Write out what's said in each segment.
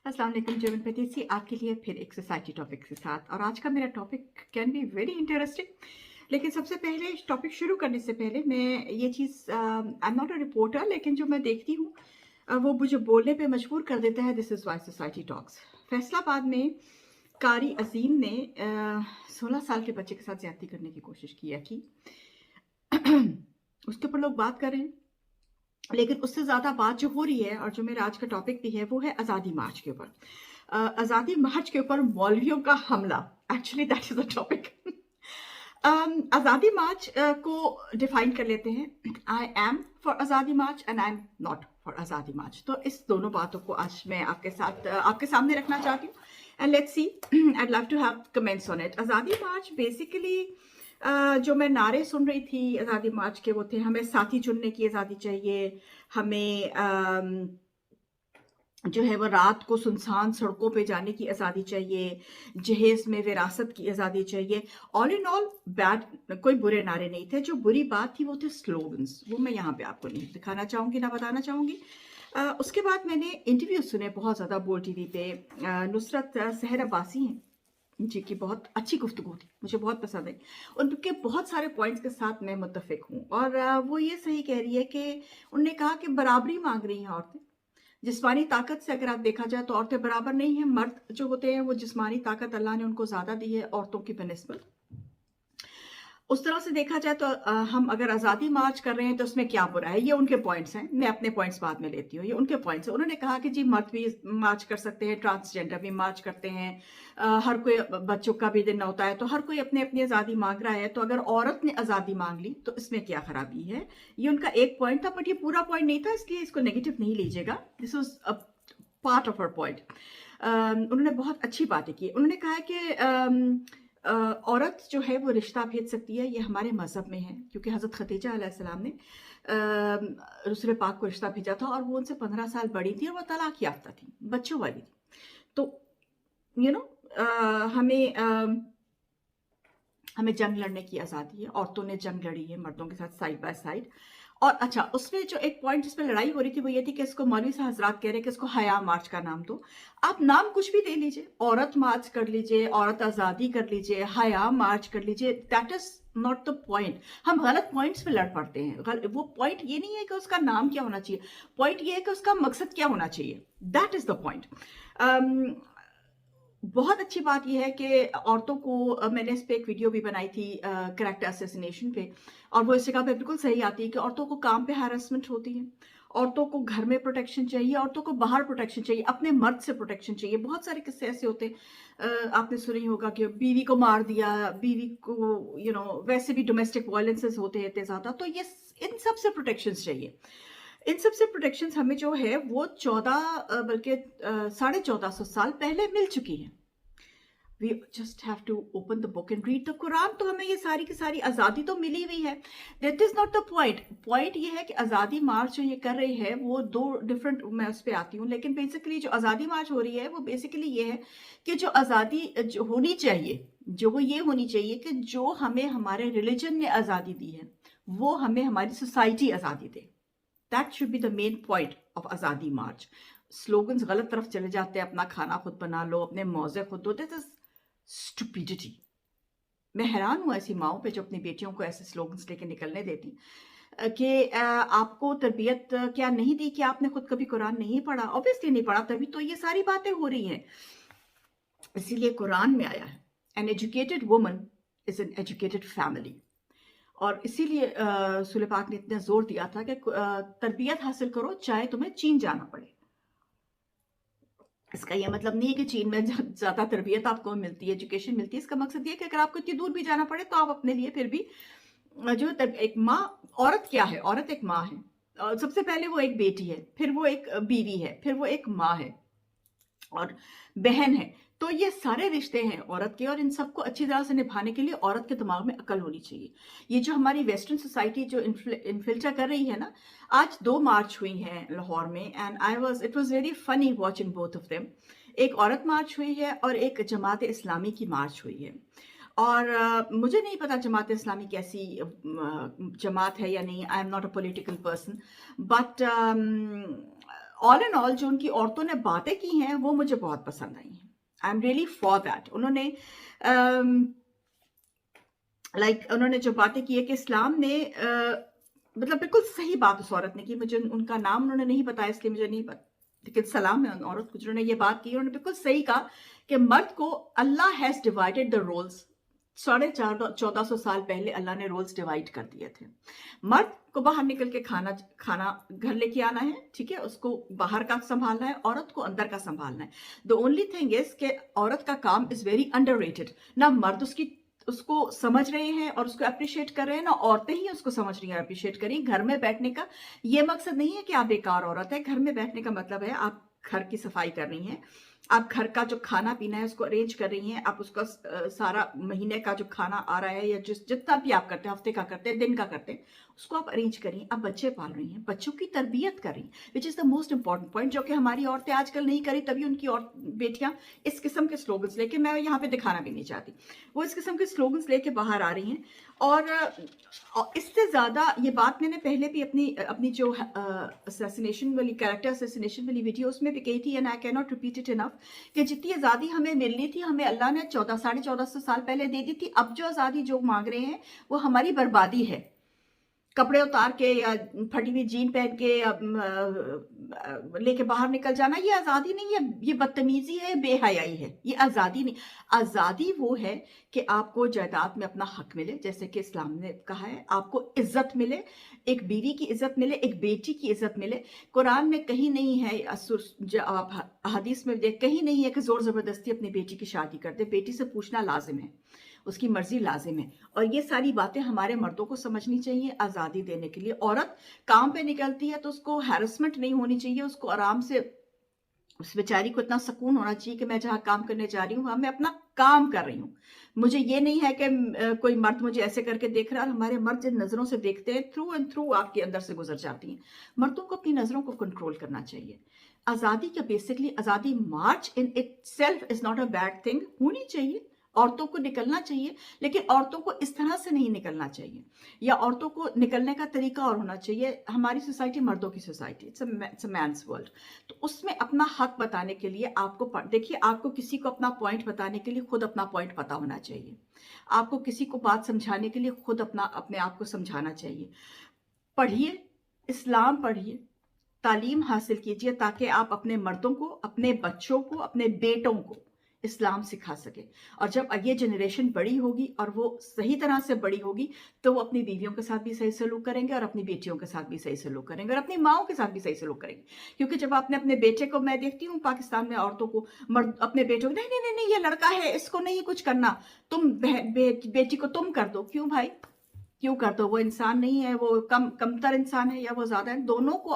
अस्सलाम वालेकुम जर्मन पेटिसी आपके लिए फिर एक सोसाइटी टॉपिक के साथ। और आज का मेरा topic can be very interesting. लेकिन सबसे पहले टॉपिक शुरू करने से पहले मैं ये चीज़, I am not a reporter, लेकिन जो मैं देखती हूँ वो मुझे बोलने पे मजबूर कर देता है। This is why society talks. Faisalabad में कारी अजीम ने 16 साल के बच्चे के साथ ज्यादती करने की कोशिश की है कि उसके ऊपर लोग बात कर रहे हैं। लेकिन उससे ज़्यादा बात जो हो रही है और जो मेरा आज का टॉपिक भी है वो है आज़ादी मार्च के ऊपर। आज़ादी मार्च के ऊपर मौलवियों का हमला। Actually that is the topic. आज़ादी मार्च को डिफाइन कर लेते हैं। आई एम फॉर आज़ादी march and I am not for आज़ादी मार्च। तो इस दोनों बातों को आज मैं आपके साथ आपके सामने रखना चाहती हूँ। And let's see, I love to have comments on it. आज़ादी मार्च बेसिकली जो मैं नारे सुन रही थी आज़ादी मार्च के, वो थे हमें साथी चुनने की आज़ादी चाहिए, हमें जो है वो रात को सुनसान सड़कों पे जाने की आज़ादी चाहिए, जहेज में विरासत की आज़ादी चाहिए। ऑल इन ऑल बैड, कोई बुरे नारे नहीं थे। जो बुरी बात थी वो थे स्लोगन्स। वो मैं यहाँ पे आपको नहीं दिखाना चाहूँगी, ना बताना चाहूँगी। उसके बाद मैंने इंटरव्यू सुने बहुत ज़्यादा बोल टीवी पे। नुसरत सहर अब्बासी हैं जी की बहुत अच्छी गुफ्तगू थी, मुझे बहुत पसंद है। उनके बहुत सारे पॉइंट्स के साथ मैं मुत्तफिक हूँ। और वो ये सही कह रही है कि उन्होंने कहा कि बराबरी मांग रही हैं औरतें। जिस्मानी ताकत से अगर आप देखा जाए तो औरतें बराबर नहीं हैं। मर्द जो होते हैं वो जिस्मानी ताकत अल्लाह ने उनको ज़्यादा दी है औरतों की बनिस्बत। उस तरह से देखा जाए तो हम अगर आज़ादी मार्च कर रहे हैं तो उसमें क्या बुरा है। ये उनके पॉइंट्स हैं, मैं अपने पॉइंट्स बाद में लेती हूँ। ये उनके पॉइंट्स हैं। उन्होंने कहा कि जी मर्द भी मार्च कर सकते हैं, ट्रांसजेंडर भी मार्च करते हैं, हर कोई, बच्चों का भी दिन होता है, तो हर कोई अपनी अपनी आज़ादी मांग रहा है। तो अगर औरत ने आज़ादी मांग ली तो इसमें क्या खराबी है। ये उनका एक पॉइंट था, बट ये पूरा पॉइंट नहीं था, इसलिए इसको नेगेटिव नहीं लीजिएगा। This was a part of her point. उन्होंने बहुत अच्छी बातें की। उन्होंने कहा कि औरत जो है वो रिश्ता भेज सकती है, ये हमारे मज़हब में है, क्योंकि हज़रत खदीजा अलैहिस्सलाम ने रसूल पाक को रिश्ता भेजा था और वो उनसे 15 साल बड़ी थी और वो तलाक याफ्ता थी, बच्चों वाली थी। तो यू नो हमें हमें जंग लड़ने की आज़ादी है। औरतों ने जंग लड़ी है मर्दों के साथ साइड बाय साइड। और अच्छा, उसमें जो एक पॉइंट जिसमें लड़ाई हो रही थी वो ये थी कि इसको मौलवी साहब हजरात कह रहे हैं कि इसको हया मार्च का नाम दो। आप नाम कुछ भी दे लीजिए, औरत मार्च कर लीजिए, औरत आज़ादी कर लीजिए, हया मार्च कर लीजिए, that is not the point. हम गलत पॉइंट्स पे लड़ पड़ते हैं। वो पॉइंट ये नहीं है कि उसका नाम क्या होना चाहिए, पॉइंट ये है कि उसका मकसद क्या होना चाहिए। That is the point. बहुत अच्छी बात यह है कि औरतों को मैंने इस पे एक वीडियो भी बनाई थी कैरेक्टर असैसिनेशन पे, और वो इस जगह पे बिल्कुल सही आती है कि औरतों को काम पे हैरेसमेंट होती है, औरतों को घर में प्रोटेक्शन चाहिए, औरतों को बाहर प्रोटेक्शन चाहिए, अपने मर्द से प्रोटेक्शन चाहिए। बहुत सारे किस्से ऐसे होते हैं, आपने सुना ही होगा कि बीवी को मार दिया, बीवी को वैसे भी डोमेस्टिक वायलेंसेस होते हैं इतने ज़्यादा। तो ये इन सब से प्रोटेक्शन चाहिए। इन सब से प्रोटेक्शन हमें जो है वो 14 बल्कि 1450 साल पहले मिल चुकी है। We just have to open the book and read the Quran, तो हमें ये सारी की सारी आज़ादी तो मिली हुई है। That is not the point. Point ये है कि आज़ादी मार्च जो ये कर रही है वो दो डिफरेंट, मैं उस पर आती हूँ, लेकिन बेसिकली जो आज़ादी मार्च हो रही है वो बेसिकली ये है कि जो आज़ादी जो होनी चाहिए, जो वो ये होनी चाहिए कि जो हमें हमारे रिलीजन ने आज़ादी दी है वो हमें हमारी सोसाइटी आज़ादी दे। That should be the main point of आज़ादी मार्च। स्लोगन्स गलत तरफ चले जाते हैं, अपना खाना खुद बना लो, अपने मौजे खुद दो, दिस इज स्टुपिडिटी। मैं हैरान हूँ ऐसी माओं पे जो अपनी बेटियों को ऐसे स्लोगन्स लेके निकलने देती कि आपको तरबियत क्या नहीं दी कि आपने खुद कभी कुरान नहीं पढ़ा। ऑब्वियसली नहीं पढ़ा, तभी तो ये सारी बातें हो रही हैं। इसीलिए कुरान में आया है, an educated woman is an educated family. और इसीलिए रसूल पाक ने इतना जोर दिया था कि तरबियत हासिल करो चाहे तुम्हें चीन जाना पड़े। इसका यह मतलब नहीं है कि चीन में ज़्यादा तरबियत आपको मिलती है, एजुकेशन मिलती है। इसका मकसद ये है कि अगर आपको इतनी दूर भी जाना पड़े तो आप अपने लिए फिर भी जो एक माँ, औरत क्या है, औरत एक माँ है। सबसे पहले वो एक बेटी है, फिर वो एक बीवी है, फिर वो एक माँ है और बहन है। तो ये सारे रिश्ते हैं औरत के, और इन सबको अच्छी तरह से निभाने के लिए औरत के दिमाग में अकल होनी चाहिए। ये जो हमारी वेस्टर्न सोसाइटी जो इन्फिल्टर कर रही है ना, आज 2 मार्च हुई हैं लाहौर में, and it was very funny watching both of them. एक औरत मार्च हुई है और एक जमात इस्लामी की मार्च हुई है। और मुझे नहीं पता जमात इस्लामी कैसी जमात है या नहीं, आई am not a political person, but all and all जो उनकी औरतों ने बातें की हैं वो मुझे बहुत पसंद आई हैं. I am really for that. उन्होंने उन्होंने जो बातें की है कि इस्लाम ने मतलब बिल्कुल सही बात उस औरत ने की. मुझे उनका नाम उन्होंने नहीं बताया इसलिए मुझे नहीं पता, लेकिन सलाम है उन औरत को जिन्होंने ये बात की. उन्होंने बिल्कुल सही कहा कि मर्द को अल्लाह हैज डिवाइडेड द रोल्स. 1450 साल पहले अल्लाह ने रोल्स डिवाइड कर दिए थे. मर्द को बाहर निकल के खाना घर लेके आना है, ठीक है, उसको बाहर का संभालना है, औरत को अंदर का संभालना है. द ओनली थिंग इज कि औरत का काम इज वेरी अंडररेटेड. ना मर्द उसको समझ रहे हैं और उसको अप्रिशिएट कर रहे हैं, ना औरतें ही उसको समझ रही हैं, अप्रिशिएट करें. घर में बैठने का ये मकसद नहीं है कि आप बेकार औरत है. घर में बैठने का मतलब है आप घर की सफाई कर रही हैं, आप घर का जो खाना पीना है उसको अरेंज कर रही हैं, आप उसका सारा महीने का जो खाना आ रहा है या जितना भी आप करते हैं, हफ्ते का करते हैं, दिन का करते हैं, उसको आप अरेंज करिए. आप बच्चे पाल रही हैं, बच्चों की तरबियत कर रही हैं, which is the most important point, जो कि हमारी औरतें आजकल नहीं करी. तभी उनकी और बेटियां इस किस्म के स्लोगन्स लेके, मैं यहाँ पे दिखाना भी नहीं चाहती, वो इस किस्म के स्लोगन्स लेके बाहर आ रही हैं. और इससे ज़्यादा ये बात मैंने पहले भी अपनी जो असैसिनेशन वाली, कैरेक्टर असैसिनेशन वाली वीडियोस में भी कही थी, and I can not repeat it enough, कि जितनी आज़ादी हमें मिलनी थी हमें अल्लाह ने 1400 साल पहले दे दी थी. अब जो आज़ादी जो मांग रहे हैं वो हमारी बर्बादी है. कपड़े उतार के या फटी हुई जीन पहन के लेके बाहर निकल जाना, ये आज़ादी नहीं है, ये बदतमीजी है, बेहयाई है. ये आज़ादी नहीं. आज़ादी वो है कि आपको जायदाद में अपना हक मिले, जैसे कि इस्लाम ने कहा है, आपको इज्जत मिले, एक बीवी की इज्जत मिले, एक बेटी की इज्जत मिले. कुरान में कहीं नहीं है, हदीस में कहीं नहीं है कि जोर ज़बरदस्ती अपनी बेटी की शादी कर दे. बेटी से पूछना लाजिम है, उसकी मर्जी लाजिम है. और ये सारी बातें हमारे मर्दों को समझनी चाहिए आज़ादी देने के लिए. औरत काम पे निकलती है तो उसको हैरेसमेंट नहीं होनी चाहिए, उसको आराम से, उस बेचारी को इतना सुकून होना चाहिए कि मैं जहाँ काम करने जा रही हूँ, मैं अपना काम कर रही हूँ. मुझे ये नहीं है कि कोई मर्द मुझे ऐसे करके देख रहा है. हमारे मर्द जिन नज़रों से देखते हैं, थ्रू एंड थ्रू आपके अंदर से गुजर जाती हैं. मर्दों को अपनी नज़रों को कंट्रोल करना चाहिए. आज़ादी का बेसिकली, आज़ादी march in itself is not a bad thing. होनी चाहिए, औरतों को निकलना चाहिए, लेकिन औरतों को इस तरह से नहीं निकलना चाहिए, या औरतों को निकलने का तरीका और होना चाहिए. हमारी सोसाइटी मर्दों की society, it's a man's world. तो उसमें अपना हक बताने के लिए आपको देखिए, आपको किसी को अपना पॉइंट बताने के लिए खुद अपना पॉइंट पता होना चाहिए. आपको किसी को बात समझाने के लिए खुद अपने आप को समझाना चाहिए. पढ़िए, इस्लाम पढ़िए, तालीम हासिल कीजिए, ताकि आप अपने मर्दों को, अपने बच्चों को, अपने बेटों को इस्लाम सिखा सके. और जब ये जनरेशन बड़ी होगी और वो सही तरह से बड़ी होगी, तो वो अपनी बीवियों के साथ भी सही सलूक करेंगे, और अपनी बेटियों के साथ भी सही सलूक करेंगे, और अपनी माओं के साथ भी सही सलूक करेंगे. क्योंकि जब आपने अपने बेटे को, मैं देखती हूँ पाकिस्तान में औरतों को, अपने बेटों को, नहीं नहीं नहीं नहीं, ये लड़का है, इसको नहीं कुछ करना, तुम बेटी को तुम कर दो. क्यों भाई, क्यों कर दो? वो इंसान नहीं है, वो कमतर इंसान है या वो ज्यादा है? दोनों को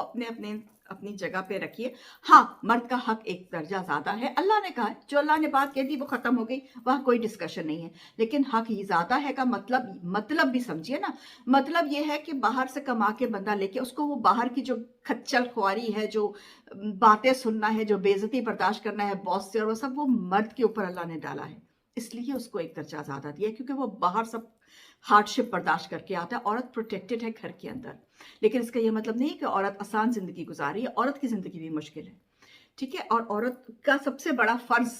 अपनी जगह पे रखिए. हाँ, मर्द का हक एक दर्जा ज्यादा है, अल्लाह ने कहा है, जो अल्लाह ने बात कह दी वो खत्म हो गई, वहाँ कोई डिस्कशन नहीं है. लेकिन हक ही ज्यादा है का मतलब भी समझिए ना. मतलब ये है कि बाहर से कमा के बंदा लेके, उसको वो बाहर की जो खच्चल खुआरी है, जो बातें सुनना है, जो बेइज्जती बर्दाश्त करना है बॉस से, और वो सब वो मर्द के ऊपर अल्लाह ने डाला है. इसलिए उसको एक दर्जा ज्यादा दिया, क्योंकि वो बाहर सब हार्डशिप बर्दाश्त करके आता है. औरत प्रोटेक्टेड है घर के अंदर, लेकिन इसका ये मतलब नहीं कि औरत आसान जिंदगी गुजार रही है. औरत की जिंदगी भी मुश्किल है, ठीक है. और औरत का सबसे बड़ा फर्ज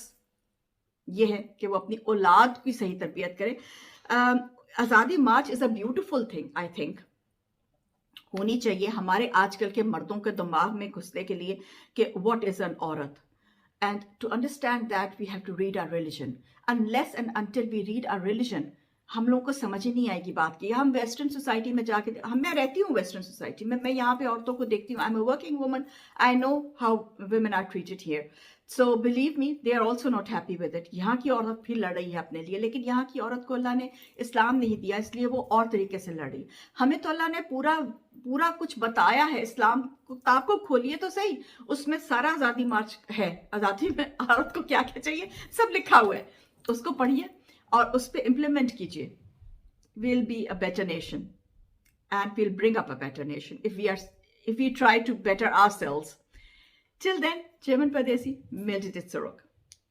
ये है कि वो अपनी औलाद की सही तरबियत करे. आज़ादी march is a beautiful thing, I think होनी चाहिए हमारे आजकल के मर्दों के दिमाग में घुसने के लिए कि व्हाट इज एन औरत. And to understand that we have to read our religion. Unless and until we read our religion, हम लोगों को समझ ही नहीं आएगी बात की. हम वेस्टर्न सोसाइटी में जाके, मैं रहती हूँ वेस्टर्न सोसाइटी में, मैं यहाँ पे औरतों को देखती हूँ. I am a working woman, I know how women are treated here. So believe me, they are also not happy with it. यहाँ की औरत भी लड़ रही है अपने लिए, लेकिन यहाँ की औरत को अल्लाह ने इस्लाम नहीं दिया, इसलिए वो और तरीके से लड़ रही. हमें तो अल्लाह ने पूरा कुछ बताया है. इस्लाम किताब को खोलिए तो सही, उसमें सारा आज़ादी मार्च है. आज़ादी में औरत को क्या क्या चाहिए सब लिखा हुआ है, उसको पढ़िए और उस पर इम्प्लीमेंट कीजिए. we'll be a better nation, and we'll bring up a better nation if we try to better ourselves. Till then, German Pradesi, meldet it zurück.